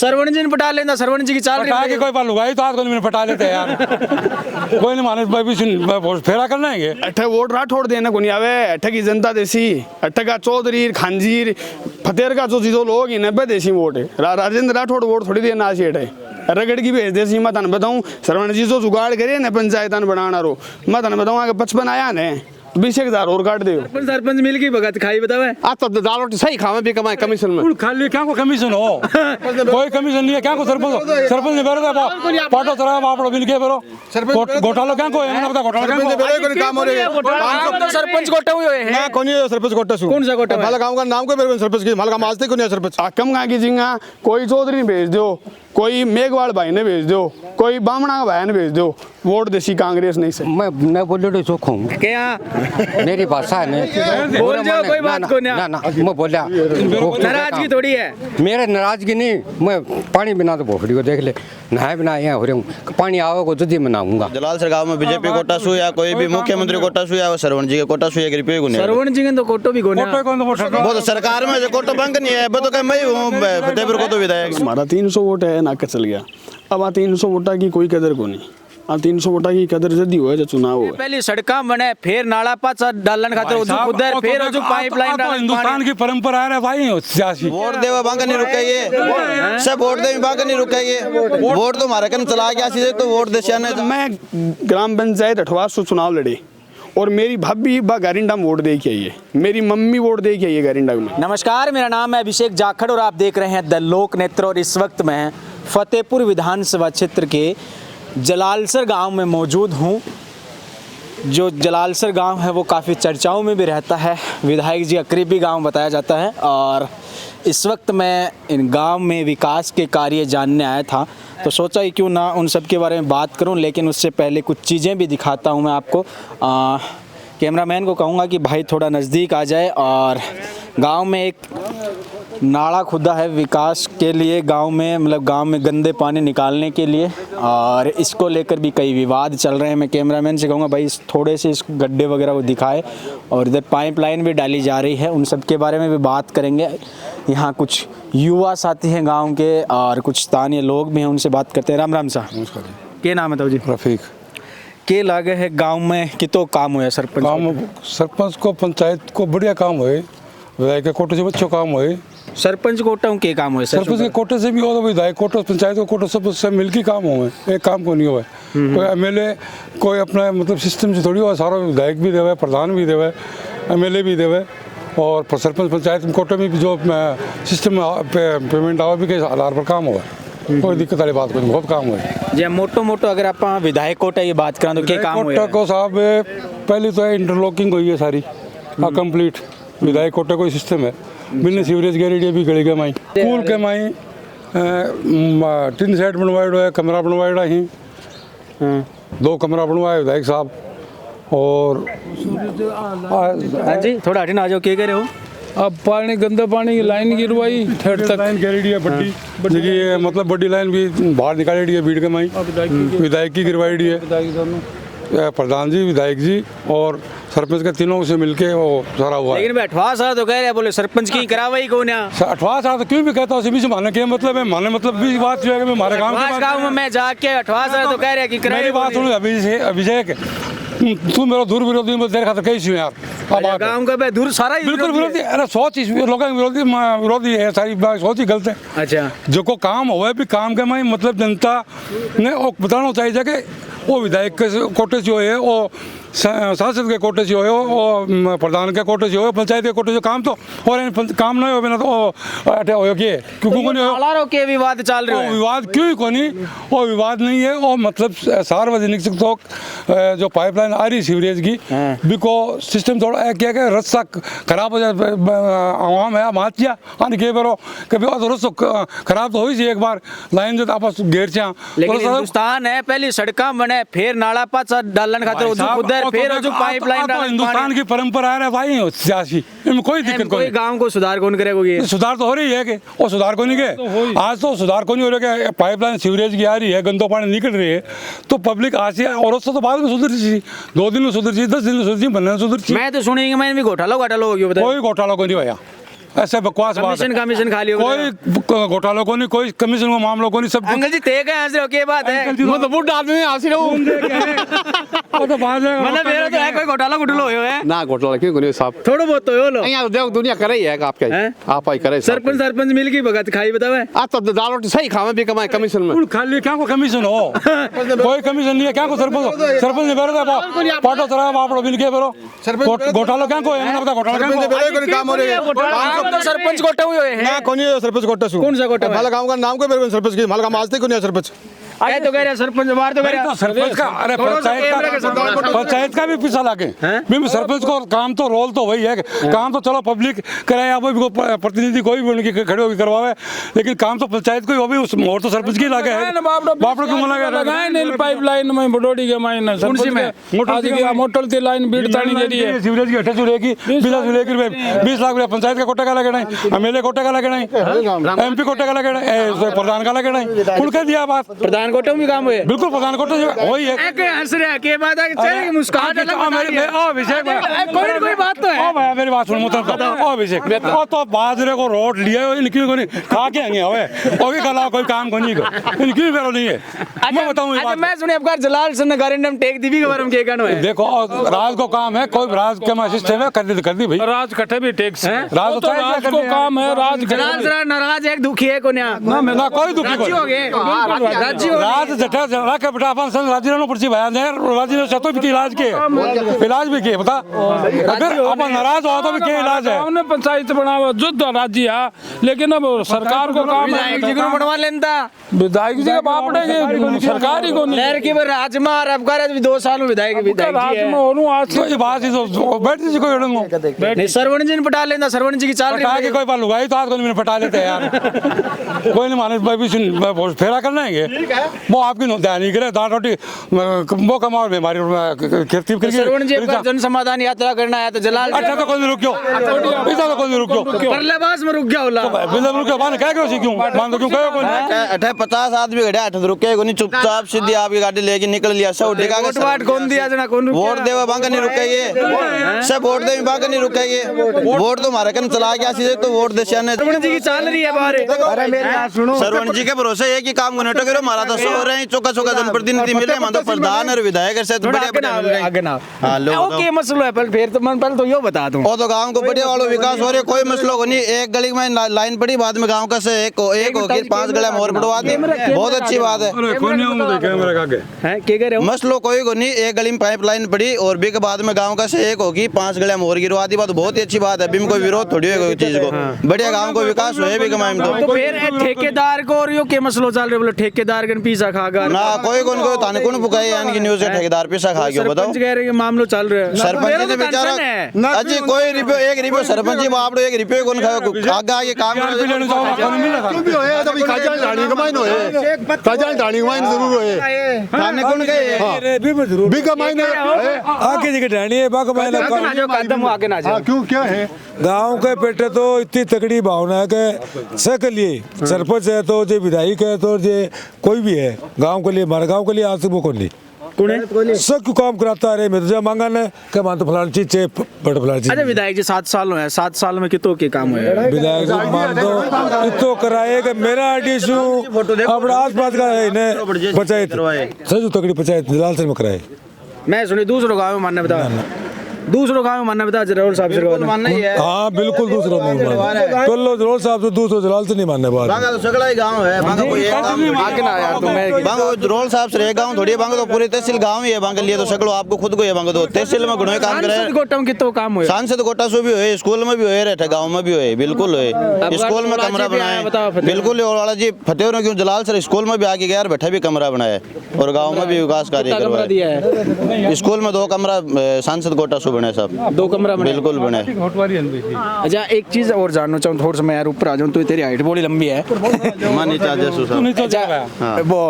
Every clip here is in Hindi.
सरवण जी ने पटा लेना, सरवण जी की चाल पटा के कोई पालूगा ही तो आज कोई पटा लेते हैं यार। कोई नहीं माने फेरा करना है अठे वोट राठौड़ देना को नहीं आवे, अठे की जनता देसी, अठे का चौधरी खानजीर फतेर का जो चीजों लोग 90 देसी वोट है। राजेंद्र राठौड़ वोट थोड़ी देना आज है रगड़ की भेज देसी। मैं तन बताऊं सरवण जी जो जुगाड़ करे न पंचायत बनाना रो, मैं तन बताऊं आगे 55 आया ने 20,000 और काट दे। सरपंच मिल गई भगत खाई बतावे आ तो दाल रोटी सही खावे भी कमाए कमीशन में खाली क्या को कमीशन हो कोई कमीशन नहीं है क्या को सरपंच ने बेरो पाटो चला आपड़ो बिल के बेरो घोटालो क्या को है ना बता घोटालो क्या को काम हो रहे तो सरपंच कोटा हुए हैं ना कोनी सरपंच कोटा सु कौन सा कोटा माला गांव का नाम को मेरे सरपंच की माला गांव आज तक कोनी सरपंच आकम का की जिंगा कोई चौधरी भेज दो, कोई मेघवाल भाई ने भेज दो, कोई बामणा भाई ने भेज दो, वोट देसी कांग्रेस नहीं से। मैं बोल रहा चोखो क्या मेरी भाषा है बोल जाओ कोई बात को ना ना मैं बोला नाराजगी थोड़ी है मेरे नाराजगी नहीं, मैं पानी बिना तो भोखड़ी को देख ले नहाए बिना यहाँ हो रहा हूँ, पानी आओ को जल्दी मनाऊंगा। जलालसर गांव में बीजेपी कोटा सु या कोई भी मुख्यमंत्री कोटा सु या सरवण जी के कोटा सु या रुपये गुने सरवण जी के तो कोटो भी गोने वो तो सरकार में जो कोटो बंक नहीं है वो तो कहीं मैं हूँ फतेहपुर को तो विधायक हमारा 300 वोट है ना चल गया। अब आ 300 वोटा की कोई कदर को नहीं, आ 300 वोटा की कदर जदी हुआ जो चुनाव हुआ। पहली सड़का बने फिर नाला पाचा डालन खातिर उजू उधर फिर उजू पाइपलाइन तो हिंदुस्तान की परंपरा है भाई सियासी वोट देवा बंक नहीं रुकेगी सब वोट दे बंक नहीं रुकेगी वोट तो हमारे कन चला गया सीधे तो वोट दे ने मैं ग्राम पंचायत 2800 चुनाव लड़े और मेरी भाभी गारिंडा में वोट दे के आई है, मेरी मम्मी वोट दे के आई है गारिंडा में। नमस्कार, मेरा नाम है अभिषेक जाखड़ और आप देख रहे हैं द लोक नेत्र। और इस वक्त मैं फतेहपुर विधानसभा क्षेत्र के जलालसर गांव में मौजूद हूं। जो जलालसर गांव है वो काफ़ी चर्चाओं में भी रहता है, विधायक जी का करीबी गांव बताया जाता है। और इस वक्त मैं इन गांव में विकास के कार्य जानने आया था, तो सोचा कि क्यों ना उन सब के बारे में बात करूं। लेकिन उससे पहले कुछ चीज़ें भी दिखाता हूं मैं आपको। कैमरामैन को कहूँगा कि भाई थोड़ा नज़दीक आ जाए। और गांव में एक नाला खुदा है विकास के लिए, गांव में मतलब गांव में गंदे पानी निकालने के लिए, और इसको लेकर भी कई विवाद चल रहे हैं। मैं कैमरामैन से कहूँगा भाई थोड़े से इस गड्ढे वगैरह को दिखाए। और इधर पाइपलाइन भी डाली जा रही है, उन सब के बारे में भी बात करेंगे। यहाँ कुछ युवा साथी हैं गाँव के और कुछ स्थानीय लोग भी हैं, उनसे बात करते हैं। राम राम साहब, नमस्कार क्या नाम है तो जी? रफीक के लागे है गांव में कितो काम हुआ सरपंच काम सरपंच को पंचायत को बढ़िया काम हुए, विधायक के कोटे से बच्चों काम हुए, सरपंच कोटा के काम हुए, सरपंच के कोटे से भी हो, विधायक कोटे पंचायत को कोटे सब मिलकर काम हुए, एक काम को नहीं हुआ। कोई एमएलए कोई अपना मतलब सिस्टम से थोड़ी हुआ, सारा विधायक भी देवे, प्रधान भी देवे, एमएलए भी देवे, और सरपंच पंचायत कोटे में भी जो सिस्टम पेमेंट आवा भी के आधार पर काम हुआ। कोई दिक्कत वाली बात नहीं, बहुत काम हुआ। जे मोटो अगर आप विधायक कोटा ये बात करें तो क्या काम हुआ? कोटा को साहब पहले तो इंटरलॉकिंग हुई है सारी कंप्लीट, विधायक कोटा कोई सिस्टम है, बिना सीवरेज गैरेडिया भी गड़ी गए माई स्कूल के माई टिन सेट बनवाइड है, कमरा बनवाइड ही 2 कमरा बनवाए विधायक साहब। और हाँ जी थोड़ा हटिन आ जाओ, क्या कह रहे हो? अब पानी गंदा पानी की लाइन गिरवाई थर्ड तक लाइन गैरेडी है बड्डी मतलब बड़ी लाइन भी बाहर निकाली है, भीड़ के माई विधायक की गिरवाई है, प्रधान जी विधायक जी और सरपंच के तीनों से मिलके वो सारा हुआ। लेकिन 18 साल तो कह रहे हैं, बोले सरपंच की करावाई कौन है? 18 साल तो क्यों भी कहता हूँ, माने क्या मतलब है, माने मतलब भी बात जो है कि हमारे गाँव में मैं जाके 18 साल तो कह रहे हैं कि मेरी बात सुनो अभिषेक, तू मेरा दूर विरोधी तेरे खातर कैसी यार गाँव का दूर सारा बिल्कुल विरोधी, अरे सोच लोगों विरोधी है, सारी सोच ही गलत है। अच्छा जो को काम हुआ भी काम के में मतलब जनता ने बताना चाहिए कि वो विधायक के कोटे से है, वो सांसद के कोटे से हो, वो प्रधान के कोटे से हो, पंचायत के कोटे से काम तो और काम नहीं हो बिना तो अटे हो के विवाद चल रहे हैं। विवाद क्यों को नहीं, वो विवाद नहीं है, वो मतलब सार्वजनिक तो जो पाइपलाइन आ रही सीवरेज की बिको सिस्टम थोड़ा क्या क्या रस्ता खराब हो जाए, आवाम है माचिया आने के बेरो कभी और रस्ता खराब तो हुई सी एक बार लाइन जो आपस घेर से। लेकिन हिंदुस्तान है पहली सड़का बने फिर नाला पाचा डालन खातिर उधर फिर जो पाइपलाइन तो हिंदुस्तान की परंपरा है भाई सियासी, इनमें कोई दिक्कत कोई। गांव को सुधार कौन करेगा? सुधार तो हो रही है कि वो सुधार को नहीं के आज तो सुधार को नहीं हो रहा है, पाइपलाइन सीवरेज की आ रही है, गंदो पानी निकल रही है, तो पब्लिक आज से और उससे तो बाद में सुधर सी, 2 दिन में सुधर सी, 10 दिन में सुधर सी, बनने सुधर सी। मैं तो सुनी मैंने भी घोटाला हो गया, कोई घोटाला को नहीं भैया, ऐसे बकवास बात है। कमीशन खा लियो कोई घोटालों को नहीं, कोई कमीशन को मामलों को नहीं, सब अंकल जी ते का हंस रहे हो के बात है वो तो बुढ़ा आदमी हंसी रहूं वो तो बात है। मतलब मेरा तो है कोई घोटाला घुटलो होयो है ना घोटाला क्यों करियो साहब थोड़ा बहुत तो होलो यहाँ देखो दुनिया करे ही है आपके हैं? आप ही करे सरपंच मिल की भगत खाई बतावे आ तो दाल रोटी सही खावे भी कमाए कमीशन में उन खाली क्या को कमीशन हो, कोई कमीशन नहीं है क्या को सरपंच ने बेरो दे पाटो तरह आप लोग मिल के बेरो घोटाला क्या को है ना बता घोटाला क्या को काम हो रहे आप तो सरपंच गोटे हुए हैं ना कोनी सरपंच कोटा सु कौन सा गोटा है? माला गांव का नाम को मेरे सरपंच की माला गांव आज तक कोनी सरपंच आए तो कह रहे सरपंच बाहर तो कह रहे सरपंच का, अरे पंचायत का भी पीछा लागे भी सरपंच को काम तो रोल तो वही है, काम तो चलो पब्लिक कराए, आप भी प्रतिनिधि कोई भी उनकी खड़े होकर करवावे, लेकिन काम तो पंचायत को ही, वो भी उस और तो सरपंच की लागे है। बापड़ो क्यों लगाए नील पाइपलाइन में बडोड़ी के मायने मोटर की लाइन बीड़ तानी दे रही है, सीवरेज की अट्ठे जुड़ेगी 20 लाख रुपया पंचायत का कोटे का लगे नहीं, एमएलए कोटे का लगे नहीं, एमपी कोटे का लगे नहीं, प्रधान का लगे नहीं, उनके दिया बात प्रधान कोटे में काम हुए बिल्कुल प्रधान कोटे वही है। हंस रहे के बात है चल मुस्कान कोई बात तो है भाई मेरी बात सुन मतलब अभिषेक तो बाजरे को रोट लिया इनकी को नहीं खा के आएंगे हवे और भी कला कोई काम को नहीं को इनकी बेरो नहीं है। मैं बताऊं ये बात मैं सुने आपका जलाल सन गारंडम टेक दी भी खबर हम के कनो है देखो राज को काम है, कोई राज के सिस्टम है कर दी भाई राज कटे भी टैक्स राज तो राज को काम है, राज जलाल जरा नाराज है दुखी है को ना कोई दुखी राजी हो गए राजी हो राज जटा जरा के बेटा अपन संग राजी नो पर्ची बयान दे राजी ने सतो भी इलाज के बता अगर अपन नाराज हो तो भी क्या इलाज है। हमने पंचायत बनावा जुद्ध राज्य है, लेकिन अब सरकार को काम है विधायक जी को बनवा लेंदा विधायक जी के बाप ने सरकार ही को नहीं लहर की राजमा और अब कर 2 साल में विधायक जी राज में और आज तो ये बात ही तो बैठ जी कोई उड़ंगो नहीं सरवण जी ने पटा लेंदा, सरवण जी की चाल पटा के कोई बात लुगाई तो आज कोई मैंने पटा लेते हैं यार कोई नहीं माने भाई भी सुन फेरा करना है वो आपकी ध्यान नहीं करे दाल रोटी वो कमाओ बीमारी खेती सरवण जी पर जन समाधान यात्रा करना है तो जलाल अच्छा तो कोई रुक जाओ ऐसा तो कोई रुक जाओ परलेबास में रुक गया होला बिल्कुल रुक जाओ मान क्या क्यों क्यों मान दो क्यों कहो कोई अठे 50 आदमी खड़े अठे रुके को नहीं चुपचाप सीधी आपकी गाड़ी लेके निकल लिया सब उठेगा वोट वाट कौन दिया जना कौन वोट देवा बांका नहीं रुका ये सब वोट दे बांका नहीं रुका ये वोट तो हमारे कन चला गया सीधे तो वोट दे सियाने सरवण जी की चाल रही है बाहर अरे मेरी बात सुनो सरवण जी के भरोसे एक ही काम को नेटो करो मारा तो सो रहे हैं चौका चौका जनप्रतिनिधि मिले मान तो प्रधान और विधायक से तो बढ़िया बढ़िया मिल आगे ना हां लो ओके मसलो है पहले तो यो बता दूं और तो गांव को बढ़िया वालों विकास हो रहे कोई मसलो को नहीं, एक गली में लाइन पड़ी बाद में गांव का से एक होगी 5 गलियां और बढ़वा दी, बहुत अच्छी बात है। कैमरा का हैं के कह रहे हो मसलो कोई को नहीं, एक गली में पाइपलाइन पड़ी और भी के बाद में गांव का से एक होगी 5 गलियां और गिरवा दी, बात बहुत ही अच्छी बात है। बिम कोई विरोध थोड़ी है चीज को, बढ़िया गांव को विकास हुए भी कमाई में तो फिर ठेकेदार को और यो के मसलो चल रहे बोले ठेकेदार कन पीसा खागा ना कोई कौन को ताने कौन पुकाई यानी कि न्यूज़ ठेकेदार पैसा खा गया बताओ। सरपंच कह रहे हैं मामलो चल रहा है सरपंच ने बेचारा अजी कोई रिपो एक रिपो सरपंच जी आप लोग एक रिपो कौन खाओ आगे आगे काम तभी काजा डाणी कमाई नो है काजा डाणी कमाई जरूर है खाने कौन गए भी कमाई ने आगे जी ढाणी है बाग मैं जो कदम आगे ना जाओ क्यों क्या है गांव के पेटे तो इतनी तगड़ी भावना है कि सबके लिए सरपंच है तो जो विधायक है तो जो कोई भी है गांव के लिए हमारे गांव के लिए आज वो कौन नहीं सब क्यों काम कराता है मैं तुझे मांगा ने क्या मान तो फलानी चीज है बट फलानी चीज अच्छा विधायक जी 7 साल में 7 साल में कितो के काम हुए विधायक जी मान दो इतो कराए कि मेरा आईडी अपना आस पास का है इन्हें पंचायत सजू तगड़ी पंचायत जलाल से में कराए मैं सुनी दूसरों गाँव में मानने बता दूसरों गाँव में मानने बता जरूर साहब से मानना ही है। हाँ बिल्कुल दूसरों नहीं मानना तो लो जरूर साहब से दूसरों जलाल से नहीं मानने बात बांगा तो सगला ही गांव है, बांगा कोई एक गांव आगे ना यार तुम्हें बांगा रोल साहब से एक गांव थोड़ी बांगा तो पूरी तहसील गांव ही है। बांगा लिए तो सगलो आपको खुद को ये बांगा तो तहसील में गुणों काम करे गोटम कितो काम हुए सांसद कोटा सो भी हुए, स्कूल में भी हुए, रहते गांव में भी हुए, बिल्कुल हुए। स्कूल में कमरा बनाए बिल्कुल वाला जी फतेहपुर क्यों जलाल सर स्कूल में भी आके गया बैठा भी कमरा बनाया और गाँव में भी विकास कार्य करवाया। स्कूल में 2 कमरा सांसद कोटा सो बने सब 2 कमरा बने बिल्कुल बने। अच्छा एक चीज और जानना चाहूँ थोड़ा सा मैं यार ऊपर आ जाऊँ तो तेरी हाइट बड़ी लंबी है मानी चाहे वो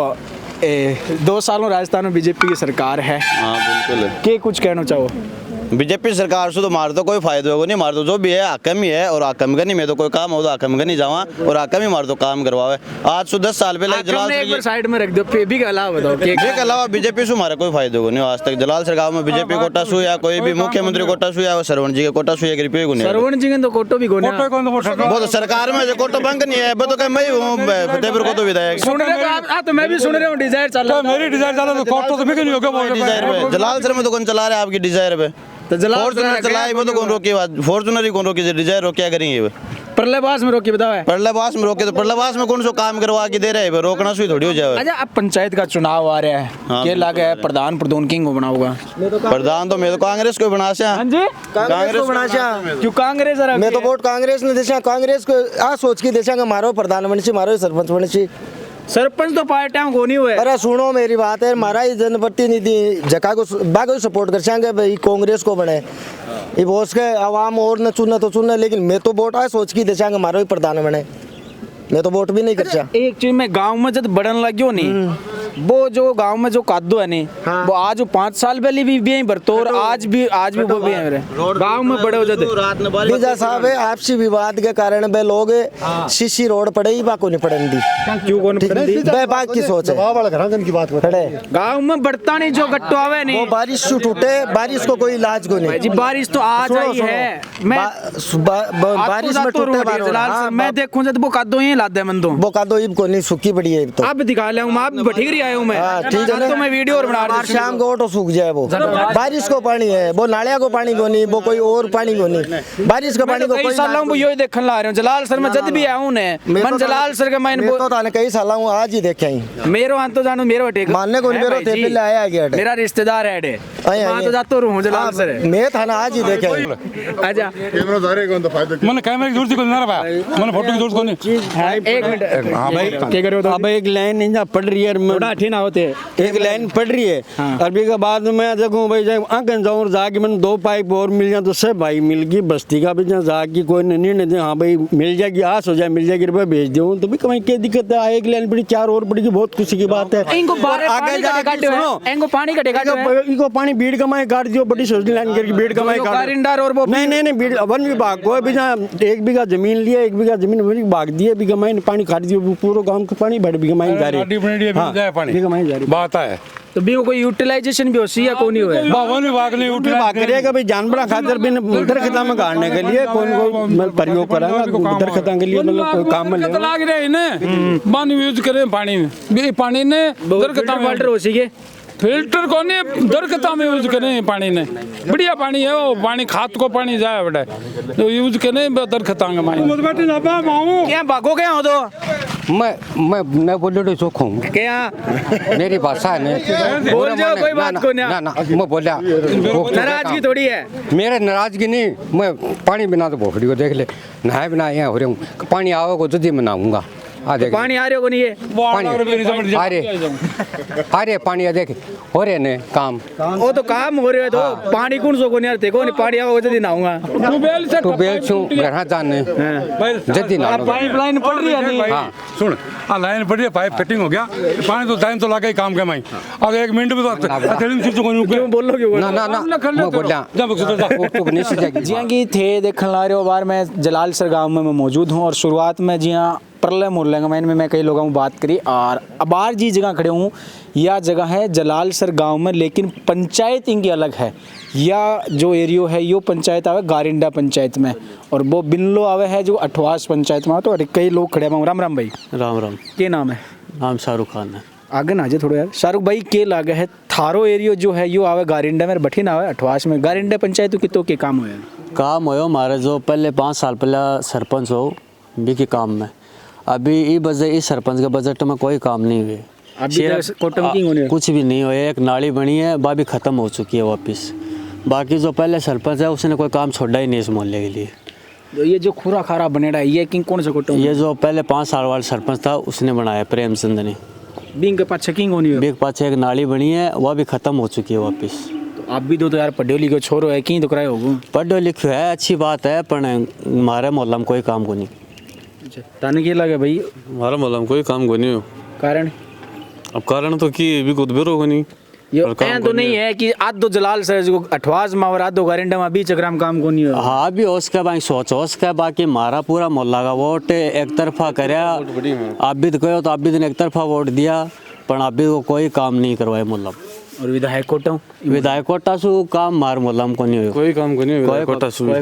2 सालों राजस्थान में बीजेपी की सरकार है हाँ बिल्कुल के कुछ कहना चाहो बीजेपी सरकार से तो मार तो कोई फायदा होगा नहीं, मार तो जो भी है हाकम ही है और हाकम का नहीं, मैं तो कोई काम हो तो हाकम का नहीं जावा और हाकम ही मार तो काम करवावे। आज से 10 साल पहले जलाल एक बार साइड में रख दो, पे भी के अलावा बताओ के अलावा बीजेपी से हमारा कोई फायदा होगा नहीं। आज तक जलाल सर गाँव में बीजेपी कोटा सु या कोई भी मुख्यमंत्री कोटा सु या सरवण जी के कोटा सु या रुपये को नहीं। सरवण जी के तो कोटो भी गोने वो तो सरकार में जो कोटो बंक नहीं है, वो तो मैं ही हूँ फतेहपुर को तो विधायक सुन रहे हो आप? तो मैं भी सुन रहा हूँ डिजायर चल रहा है। मेरी डिजाइन चला तो कोर्ट तो बिक नहीं होगा डिजायर पे जलाल सर में तो कौन चला रहे आपकी डिजायर पे? तो जलाल फॉर्चुनर चलाए वो तो कौन रोकी, फॉर्चुनर ही कौन रोकी, डिजायर रोक क्या करेंगे? प्रलयवास में रोकी बताओ है। प्रलयवास में रोके तो प्रलयवास में कौन सा काम करवा के दे रहे हैं, रोकना सुई थोड़ी हो जाए। अच्छा अब पंचायत का चुनाव आ रहा है, हाँ। क्या लगा है प्रधान प्रधान किंग को बनाऊंगा? प्रधान तो मैं तो कांग्रेस को बना से। हाँ जी कांग्रेस को बना क्यों कांग्रेस? मैं तो वोट कांग्रेस ने देशा, कांग्रेस को आ सोच के देशा मारो प्रधानमंत्री मारो सरपंच बने। सरपंच तो पार्टियां को नहीं हुए। अरे सुनो मेरी बात है, हमारा ही जनप्रतिनिधि जका को बागो सपोर्ट कर चाहेंगे भाई कांग्रेस को बने, ये बोस के आवाम और न चुना तो चुना, लेकिन मैं तो वोट आ सोच की देशा मारो ही प्रधान बने, मैं तो वोट भी नहीं कर चा। एक चीज में गांव में जब बढ़न लग्यो नहीं, वो जो गांव में जो कादो है नहीं, हाँ। वो आज 5 साल पहले भी यहीं भरतो और आज भी वो भी है मेरे गांव में बड़े हो जाते। बीजा साहब है आपसी विवाद के कारण वे लोग सीसी रोड पड़े ही बाको नहीं पड़न दी, क्यों कौन वे बात की सोच है। गांव में बढ़ता नहीं जो गट्टो आवे वो नहीं, बारिश से टूटे, बारिश को कोई इलाज को नहीं जी बारिश तो आज आई है। मैं बारिश में टूटे मैं देखूं जब वो कादो ही लादे मन वो का दो ईब को नहीं सूखी पड़ी है तो अब दिखा ले हूं, आप बठिगरी आया हूं मैं। ठीक है ना, तो मैं वीडियो और बना रहा हूं। शाम को ऑटो सूख जाए, वो बारिश को पानी है, वो नालिया को पानी को नहीं, वो कोई और पानी को नहीं, बारिश का पानी को कई कोई साल हूं यही देखने ला रहे हूं। जलाल सर में जद भी आया हूं ने मन जलाल सर के मायने तो ताने कई साल हूं, आज ही देखे ही मेरो हां तो जानो मेरो टेक मानने को नहीं, मेरो थे पहले आया गया मेरा रिश्तेदार है डे मैं तो जातो रहूं जलाल सर मैं था ना, आज ही देखे आजा मैंने कैमरे की जरूरत को ना रहा, मैंने फोटो की जरूरत को नहीं। एक मिनट हाँ भाई क्या करो? अब एक लाइन इंजा पड़ रही है, थोड़ा ठीक ना होते एक लाइन पड़ रही है। हाँ। अरबी के बाद मैं देखूं भाई जब आगे जाऊं जाके मैंने 2 पाइप और मिल जाए तो सब भाई मिल गई बस्ती का भी जाके कोई निर्णय दे, हाँ भाई मिल जाएगी, आस हो जाए मिल जाएगी, रुपये भेज दूँ तो भी कहीं क्या दिक्कत है। एक लाइन पड़ी 4 और पड़ी, बहुत खुशी की बात है। इनको आगे जाके सुनो, इनको पानी का ठेका इनको पानी भीड़ कमाई काट दियो, बड़ी सोचनी लाइन करके भीड़ कमाई कारिंडार और वो नहीं भीड़ वन विभाग को भी 1 बीघा जमीन लिया, 1 बीघा जमीन भाग दिए, बीघा माइन पानी काट दियो, पूरा गांव का पानी बड़ बीघा माइन जा रही बात है तो भी कोई यूटिलाइजेशन भी हो सी या कोई नहीं हुआ। वन विभाग ने विभाग करेगा भाई जानवर खातर भी दरख्ता में गाड़ने के लिए कौन प्रयोग कराएगा दरख्ता के लिए, मतलब कोई काम में लाग रहे हैं पानी यूज करें, पानी में पानी ने दरख्ता में फिल्टर हो सी फिल्टर को नहीं दरख्ता में यूज करें पानी ने, बढ़िया पानी है वो पानी, खाद को पानी जाए बेटा तो यूज करें दरख्ता में पानी। क्या भागो क्या हो तो मैं बोले तो चोख हूँ, क्या मेरी भाषा है ने बोल जाओ, कोई बात को ना मैं बोला नाराजगी थोड़ी है। मेरे नाराजगी नहीं, मैं पानी बिना तो भोखड़ी को देख ले, नहाए बिना यहाँ हो रहा हूँ, पानी आओ को जल्दी मैं नहाऊंगा। आ देख पानी आ रहे हो नहीं है पानी आ रहे पानी आ देख हो रहे ने काम, वो तो काम हो रहे हो तो पानी कौन सो को नहीं आते को नहीं पानी आओ जल्दी नहाऊंगा। ट्यूबवेल छू घर जाने जल्दी नहाऊंगा। पाइपलाइन पड़ रही है नहीं। हाँ सुन लाइन पड़ी है, पाइप फिटिंग हो गया, पानी तो टाइम तो लगा ही काम के माई, अब 1 मिनट में तो क्यों बोल लो क्यों ना मैं बोला जी हाँ की थे देखने ला रहे हो बार मैं जलाल सर गाँव में मैं मौजूद हूँ और शुरुआत में जी हाँ प्रलय मोहल्ले में मैं कई लोगों में बात करी और अबार जी जगह खड़े हूँ, यह जगह है जलाल सर गांव में, लेकिन पंचायत इनकी अलग है। या जो एरियो है यो पंचायत आवे गारिंडा पंचायत में और वो बिनलो आवे है जो अठवास पंचायत में। तो कई लोग खड़े हैं। राम राम भाई। राम राम। क्या नाम है? नाम शाहरुख खान है। आगे ना आ जाए थोड़ा यार। शाहरुख भाई के लागे है थारो एरियो जो है यो आवे गारिंडा में, बठी ना आवे अठवास में। गारिंडा पंचायत कितो के काम हुए? काम हो हमारे जो पहले 5 साल पहले सरपंच हो भी के काम में, अभी इस सरपंच के बजट में कोई काम नहीं हुए, कुछ भी नहीं हुआ। एक नाली बनी है वह भी ख़त्म हो चुकी है वापस। बाकी जो पहले सरपंच है उसने कोई काम छोड़ा ही नहीं इस मोहल्ले के लिए। तो ये जो खूरा खारा बनेड़ा है ये किंग कौन सा कोटम? ये जो पहले 5 साल वाला सरपंच था उसने बनाया, प्रेमचंद ने। बिंग के पाछे किंग होनी है, बिंग पाछे एक नाली बनी है वह भी ख़त्म हो चुकी है वापस। तो आप भी तो यार पढ़े लिखे छोरो है, कहीं तो कराए होगो? पढ़े लिखे है अच्छी बात है, पर हमारे मोहल्ला में कोई काम को नहीं। ताने क्या लगे भाई? हमारा मोहल्ला में कोई काम को नहीं हो। कारण? अब कारण तो कि भी कुछ बेरो को नहीं। ये और काम ऐं तो को नहीं है कि आधो जलाल सर जो अठवाज में और आधो गारिंडा में बीच अग्राम काम को नहीं हो। हाँ भी उसका भाई सोच उसका बाकी मारा पूरा मोहल्ला का वोट एक तरफा करया। आप भी तो कहो तो आप भी एक तरफा वोट दिया पर आप भी को कोई काम नहीं करवाए मोहल्ला में। और विधायक कोटा विधायक कोटा सु काम मार मोहल्ला में को नहीं हो। कोई काम को नहीं कोई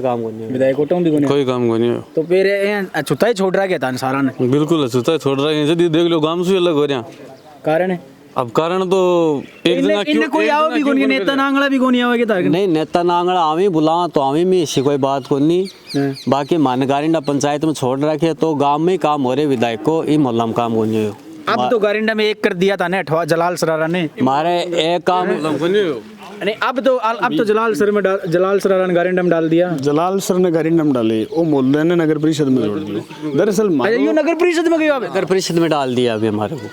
काम को नहीं। विधायक कोटा भी कोई काम को नहीं। तो फिर अछूता ही छोड़ रहा क्या था सारा ने। बिल्कुल अछूता छोड़ रहा है। यदि देख लो गांव से अलग हो रहा कारण है अब कारण तो एक जना क्यों कोई आओ भी कोनी नेता नांगड़ा भी कोनी आवे के नहीं नेता नांगड़ा आवी बुलावा तो आवी में इसी कोई बात को नहीं। बाकी मानगारिंडा पंचायत में छोड़ रखे तो गांव में काम हो रहे विधायक को ई मोहल्ला में काम को नहीं हो। अब तो गारिंडा में एक कर दिया था ना अठवा जलाल सरारा ने मारे एक काम नहीं अब तो जलाल सरारा ने गारिंडा में डाल दिया। जलाल सर ने गारिंडा में डाले वो मोहल्ले ने नगर परिषद में जोड़ दिया। दरअसल यो नगर परिषद में गया नगर परिषद में डाल दिया अभी हमारे को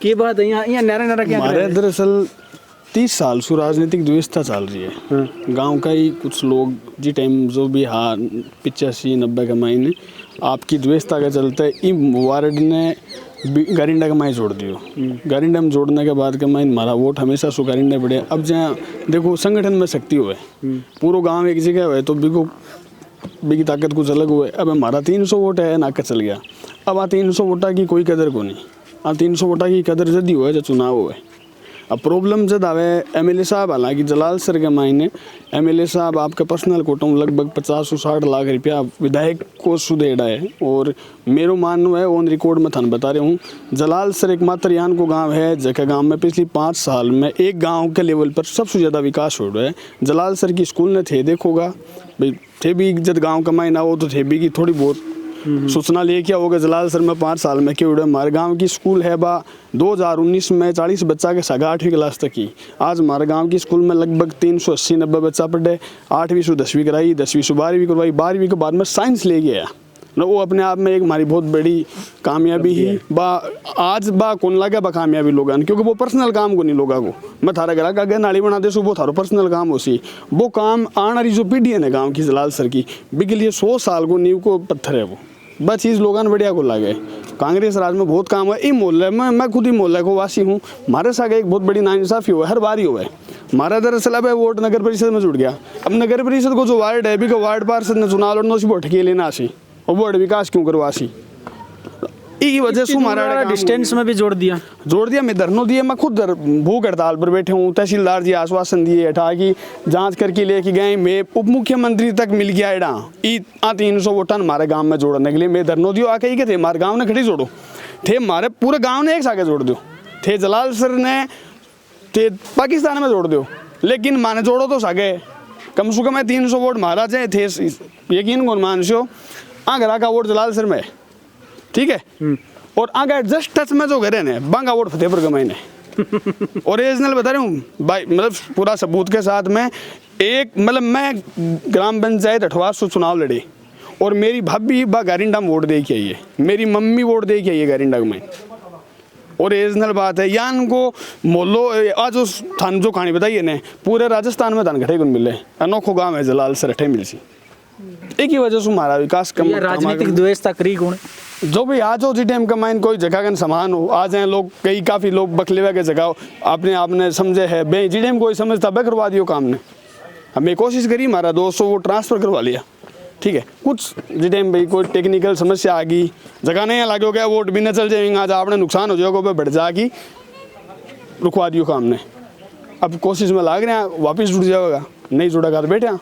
की बात है। यहाँ नारा क्या हमारे दरअसल 30 साल से राजनीतिक व्यवस्था चल रही है। गांव का ही कुछ लोग जी टाइम जो भी हाँ 85-90 का महीने आपकी व्यवस्था के चलते वार्ड ने गारिंडा का माई जोड़ दियो। गारिंडा में जोड़ने के बाद का माइन हमारा वोट हमेशा सो गारिंडा बढ़े। अब जहाँ देखो संगठन में शक्ति हुए पूरा गांव एक जगह हुए तो बिगी ताकत कुछ अलग हुए। अब हमारा 300 वोट है नाका चल गया। अब आ 300 वोटा की कोई कदर को नहीं। आ 300 वोटा की कदर जदी हुए जो चुनाव हुए। अब प्रॉब्लम जब आवे एमएलए साहब हालांकि जलाल सर के मायने एमएलए साहब आपका पर्सनल कोटा लगभग 50-60 लाख रुपया विधायक को सुदेड़ा है। और मेरो मानना है ऑन रिकॉर्ड में थान बता रहा हूँ जलाल सर एकमात्र यान को गांव है जगह गांव में पिछली 5 साल में एक गांव के लेवल पर सबसे ज़्यादा विकास हो रहा है। जलाल सर की स्कूल ने थे देखोगा भाई थे भी जब गाँव का मायना हो तो थे भी की थोड़ी बहुत सूचना ले क्या होगा जलाल सर में 5 साल में क्यों हमारे गांव की स्कूल है बा 2019 में 40 बच्चा के सगा 8वीं क्लास तक की। आज हमारे गांव की स्कूल में लगभग 380-90 बच्चा पढ़े। 8वीं से 10वीं कराई 10वीं से 12वीं करवाई 12वीं के बाद में साइंस ले गया ना वो अपने आप में एक हमारी बहुत बड़ी कामयाबी ही बा। आज बा कौन लगा बा कामयाबी लोगों क्योंकि वो पर्सनल काम को नहीं लोगों को मैं थारा ग्राह का नाली बना दे सो वो थारो पर्सनल काम हो सी वो काम आने वाली जो पीढ़ी है ना गाँव की जलाल सर की बिके लिए 100 साल को नींव को पत्थर है वो बस चीज़ लोगों ने बढ़िया को लगे। कांग्रेस राज में बहुत काम है ई मोहल्ले में मैं खुद ही मोहल्ले को वासी हूँ। हमारे साथ एक बहुत बड़ी नाइंसाफ़ी हुआ है हर बार ही हुआ है। हमारा दरअसल अब वोट नगर परिषद में जुड़ गया। अब नगर परिषद को जो वार्ड है अभी का वार्ड पार्षद ने चुनाव लड़ना उसी वोट के लेना सी और वोट विकास क्यों करवासी ई वजह से हमारा डिस्टेंस में भी जोड़ दिया मैं धरनो दिए। मैं खुद भूख हड़ताल पर बैठे हूँ। तहसीलदार जी आश्वासन दिए हटा की जांच करके लेके गए। मैं उप मुख्यमंत्री तक मिल गया एडा ई 300 वोटन हमारे गांव में जोड़ने के लिए मैं धरनो दियो आके ही के थे हमारे गांव ने खड़ी जोड़ो थे हमारे पूरे गांव ने एक साथ जोड़ दो थे जलाल सर ने थे पाकिस्तान में जोड़ दो लेकिन माने जोड़ो तो सागे कम से कम 300 वोट महाराज है थे यकीन कौन मान सो आगरा का वोट जलाल सर में ठीक है। और आगे जस्ट टच में जो घर है बांगा वोट फतेहपुर के महीने ओरिजिनल बता रहा हूँ भाई मतलब पूरा सबूत के साथ में एक मतलब मैं ग्राम पंचायत अठवार से चुनाव लड़े और मेरी भाभी बा गारिंडा में वोट दे के आई है। मेरी मम्मी वोट दे के आई है गारिंडा में ओरिजिनल बात है। यान को मोलो आज उस थान जो कहानी बताइए ने पूरे राजस्थान में धान घटे को मिले अनोखो गाँव है जलाल सर अठे मिल सी एक ही वजह से हमारा विकास कम राजनीतिक द्वेषता करी कौन जो भी आज हो जी टाइम का माइन कोई जगह का समान हो आ जाए लोग कई काफ़ी लोग बकलेवा के जगह आपने समझे है बे जी टाइम कोई समझता बे करवा दियो काम ने हमें कोशिश करी हमारा 200 वो ट्रांसफ़र करवा लिया ठीक है। कुछ जी टाइम भाई कोई टेक्निकल समस्या आ गई जगह नहीं लगे हो गया वोट भी न चल जाएंगे आज आपने नुकसान हो जाएगा बढ़ जाएगी रुकवा दियो काम ने। अब कोशिश में लाग रहे हैं वापस जुड़ जाएगा नहीं जुड़ेगा तो बैठे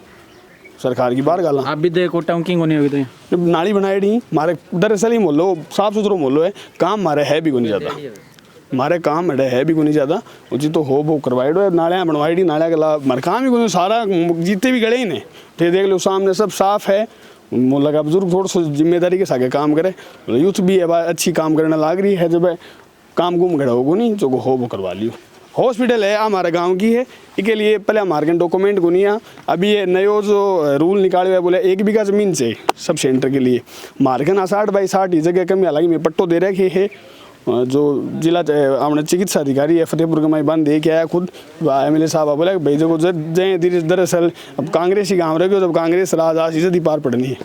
सरकार की बार गाला आप भी देखो टाउकिंग होनी होगी तो नाली बनाई दी हमारे दरअसल ही मोहल्लो साफ सुथरा मोहल्लो है काम हमारे है भी को नहीं ज़्यादा हमारे काम है भी को नहीं ज़्यादा उचित तो हो करवाई दो नालियाँ बनवाई दी नालियाँ के अलावा हमारे काम ही को सारा जितने भी गड़े ही ने तो देख लो सामने सब साफ है। मोहल्ला का बुजुर्ग थोड़ा सा जिम्मेदारी के साथ काम करे यूथ भी है अच्छी काम करने लग रही है जब काम गुम गड़ा होगा नहीं जो हो वो करवा लियो। हॉस्पिटल है हमारे गांव की है इसके लिए पहले हमारे डॉक्यूमेंट को नहीं है। अभी ये नयो जो रूल निकाले हुए बोले 1 बीघा ज़मीन से सब सेंटर के लिए मार्ग ना 60/60 जगह कमी हालांकि मैं पट्टो दे रखे है जो जिला अपने चिकित्सा अधिकारी है फतेहपुर का मैं बंद दे के आया खुद एमएलए साहब बोले भाई जो जय धीरे दरअसल अब कांग्रेस ही गाँव रहे जब कांग्रेस राज आज इज्जत ही पार पड़नी है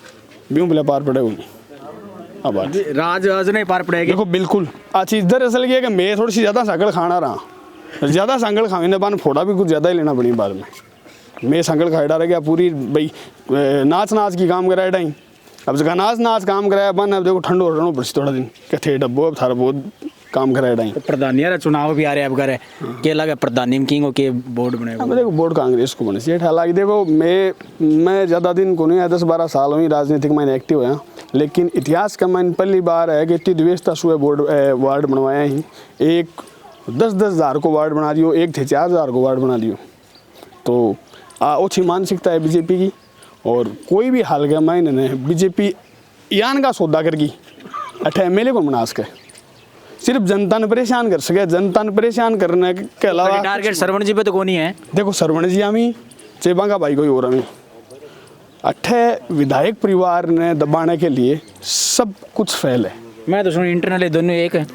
ब्यूँ बोले पार पड़े वो नहीं अब राज नहीं पार पड़ेगी। देखो बिल्कुल आ चीज़ दरअसल ये कि मैं थोड़ी सी ज़्यादा शकल खाना रहा ज़्यादा संगल खावे ने बान फोड़ा भी कुछ ज़्यादा ही लेना पड़ी बाद में। मैं संगल खाए डाल गया पूरी भाई नाच नाच की काम कराए डाई। अब जगह नाच काम कराया बन अब देखो ठंडो रहना पड़ी थोड़ा दिन कथे डब्बो अब थारा बहुत काम कराए डाई। तो प्रधानी यार चुनाव भी आ रहे हैं अब घर के लगे प्रधानी किंग हो के बोर्ड बने अब देखो बोर्ड कांग्रेस को बने चाहिए। हालांकि देखो मैं ज़्यादा दिन को नहीं 10-12 साल हुई राजनीतिक में एक्टिव है, लेकिन इतिहास का मैंने पहली बार है कि इतनी द्वेषता सुबह बोर्ड वार्ड बनवाया ही। एक 10-10 हज़ार को वार्ड बना दियो, एक थे 4 हज़ार को वार्ड बना दियो। तो ओछी मानसिकता है बीजेपी की। और कोई भी हाल का मायने ने बीजेपी यान का सौदा करगी 8 MLA को मना सके, सिर्फ जनता ने परेशान कर सके। जनता ने परेशान करने के अलावा टारगेट सरवण जी पे तो कौन ही है। देखो सरवण जी हमी चेबा का भाई कोई और हमी 8 विधायक परिवार ने दबाने के लिए सब कुछ फैल है। मैं तो सुन इंटरनली दोनों एक है,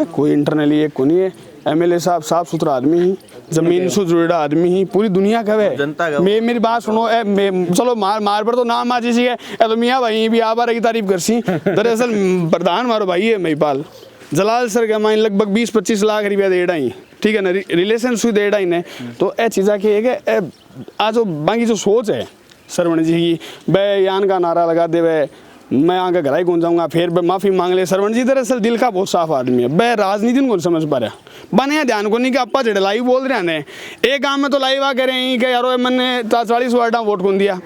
कोई इंटरनली एक को नहीं है। MLA साहब साफ सुथरा आदमी ही, जमीन से जुड़ा आदमी ही, पूरी दुनिया का है। मेरी बात सुनो चलो मार पर तो नाम आज इसी है तो मियाँ भाई भी आबार की तारीफ कर सी। दरअसल प्रधान मारो भाई है महिपाल जलाल सर के माइन लगभग 20-25 लाख रुपया दे डाई, ठीक है ना, रिलेशन सुई दे डाई ने। तो ए चीज़ा की है आज बाकी जो सोच है सरवण जी की बे यान का नारा लगा दे वे मैं आगे घर ही कौन जाऊँगा फिर माफ़ी मांग ले। सरवण जी दरअसल दिल का बहुत साफ आदमी है, बे राजनीति को समझ पा रहा बने ध्यान को नहीं कि आपा जड़े लाइव बोल रहे हैं। एक गांव में तो लाइव आ करें कि यारो मैंने 40 वार्डा वोट कौन दिया,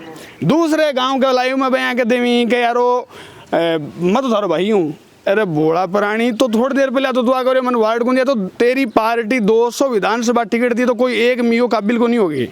दूसरे गांव के लाइव में बयां के देवी कि यारो मैं तो थारो भाई हूँ। अरे बोला प्राणी तो थोड़ी देर पहले तो दुआ करे मन वार्ड को दिया तो तेरी पार्टी 200 विधानसभा टिकट दी तो कोई एक मियो काबिल को नहीं होगी।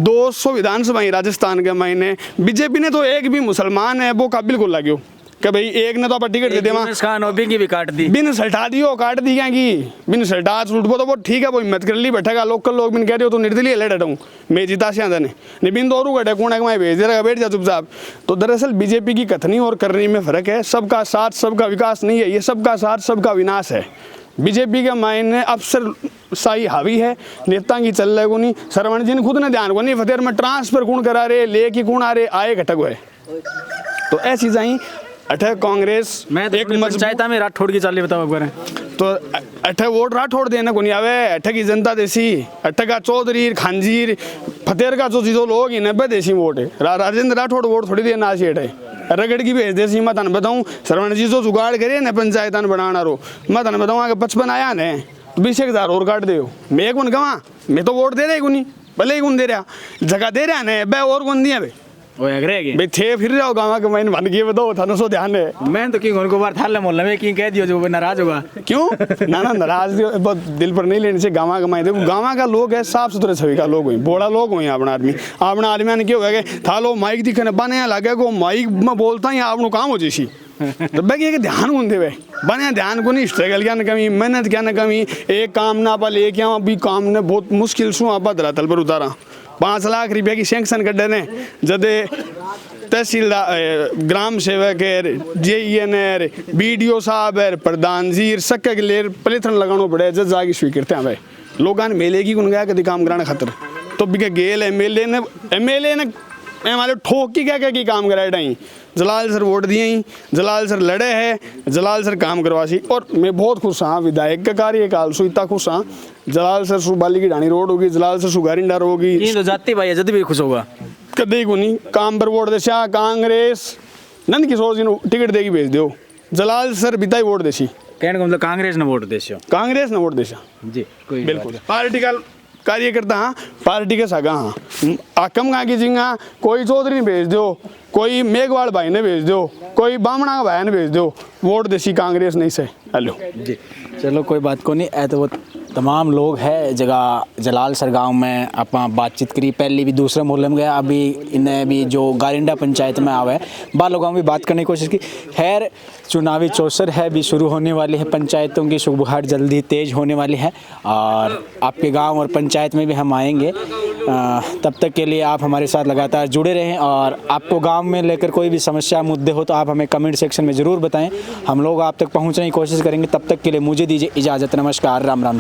200 विधानसभा राजस्थान के महीने बीजेपी ने तो एक भी मुसलमान है वो काबिल को लाग्यो कि भाई एक ने तो आप टिकट दे देवा की भी काट दी बिन सल्टा दियो काट दी क्या की बिन सल्टा छूटबो तो वो ठीक है वो हिम्मत कर ली बैठेगा लोकल लोग बिन कह रहे हो तो निर्दलीय ले डटा हूँ मैं जीता से आंदा ने बिन दौरू कटे कौन है भेज दे रहा बैठ जा चुपचाप। तो दरअसल बीजेपी की कथनी और करनी में फर्क है। सबका साथ सबका विकास नहीं है, ये सबका साथ सबका विनाश है। बीजेपी के मायने अफसर शाही हावी है, नेता की चल रहे को नहीं। सरवण जी ने खुद ने ध्यान को नहीं फतेर में ट्रांसफर कौन करा रहे ले की कौन आ रहे आए घटक हुए। तो ऐसी चीज़ें अठे कांग्रेस मैं तो एक पंचायत में राठौड़ की चाली बताओ अकबर तो अठे वोट राठौड़ देने को नहीं आवे। अठे की जनता देसी अठे का चौधरी खानजीर फतेर का जो चीज़ों लोग ही 90 देसी वोट है। राजेंद्र राठौड़ वोट थोड़ी देर ना है रगड़ की भेज देसी। मैं तन बताऊँ सरवण जी जो जुगाड़ करे न पंचायत बनाना रो मैं तन बताऊँ आगे 55 आया ने तो 20,000 और काट दे। मैं एक कौन कमा मैं तो वोट दे रहा ही नहीं भले ही कौन दे रहा जगह दे रहा ने बे और कौन दिया भाई थे फिर जाओ गाँव के मैंने बन गए बताओ था सो ध्यान है। मैं तो की को बार थाले मोहल्ले में की कह दियो जो नाराज होगा क्यों ना नाराज दिल पर नहीं लेने से गाँव का मैं देखो गाँव का लोग है साफ सुथरे छवि का लोग हुई बोड़ा लोग हुई अपना आदमी ने क्यों है था लो माइक दिखने बने लगे को माइक में बोलता ही आपनो काम हो जैसी तो भाई ध्यान कौन देवे बने ध्यान को नहीं स्ट्रगल क्या न कमी मेहनत क्या न कमी एक काम ना पा ले क्या अभी काम ने बहुत मुश्किल शू आप धरातल पर उतारा 5 लाख रुपये की सैंक्शन कर देने जदे तहसीलदार ग्राम सेवक है JEN है BDO साहब है प्रधान जी सक्के के लिए पलिथन लगाना पड़े जज जागी स्वीकृत हैं भाई लोगों ने मेले की गुन गया कभी काम कराने खातर तो बिके गेल MLA ने हमारे ठोक की क्या की काम कराए डाई जलाल सर वोट दिए ही जलाल सर लड़े हैं जलाल सर काम करवासी। और मैं बहुत खुश हाँ विधायक का कार्यकाल सु इतना खुश हाँ जलाल सर सु बाली की ढाणी रोड होगी जलाल सर सु गारिंडा होगी ये तो जाती भाई जद भी खुश होगा कदे को नहीं काम पर वोट देशा कांग्रेस नंद किशोर जी टिकट देगी भेज दो जलाल सर बिताई वोट देसी कहने को मतलब कांग्रेस ने वोट देशो कांग्रेस ने वोट देशा जी बिल्कुल पार्टी का कार्यकर्ता हाँ पार्टी के सागा हाँ आकम कहाँ की जिंगा कोई चौधरी ने भेज दो कोई मेघवाड़ भाई ने भेज दो कोई बामणा का भाई ने भेज दो वोट देसी कांग्रेस नहीं से हेलो जी चलो कोई बात को नहीं ऐ तो वो तमाम लोग है जगह जलाल सर गांव में अपना बातचीत करी पहले भी दूसरे मोहल्ले में गया अभी इन्हें भी जो गारिंडा पंचायत में आवे बाल लोगों में बात करने की कोशिश की। खैर चुनावी चौसर है भी शुरू होने वाली है पंचायतों की सुबुहाट जल्दी तेज होने वाली है और आपके गांव और पंचायत में भी हम आएंगे। तब तक के लिए आप हमारे साथ लगातार जुड़े रहें और आपको गांव में लेकर कोई भी समस्या मुद्दे हो तो आप हमें कमेंट सेक्शन में ज़रूर बताएं हम लोग आप तक पहुंचने की कोशिश करेंगे। तब तक के लिए मुझे दीजिए इजाज़त। नमस्कार राम राम।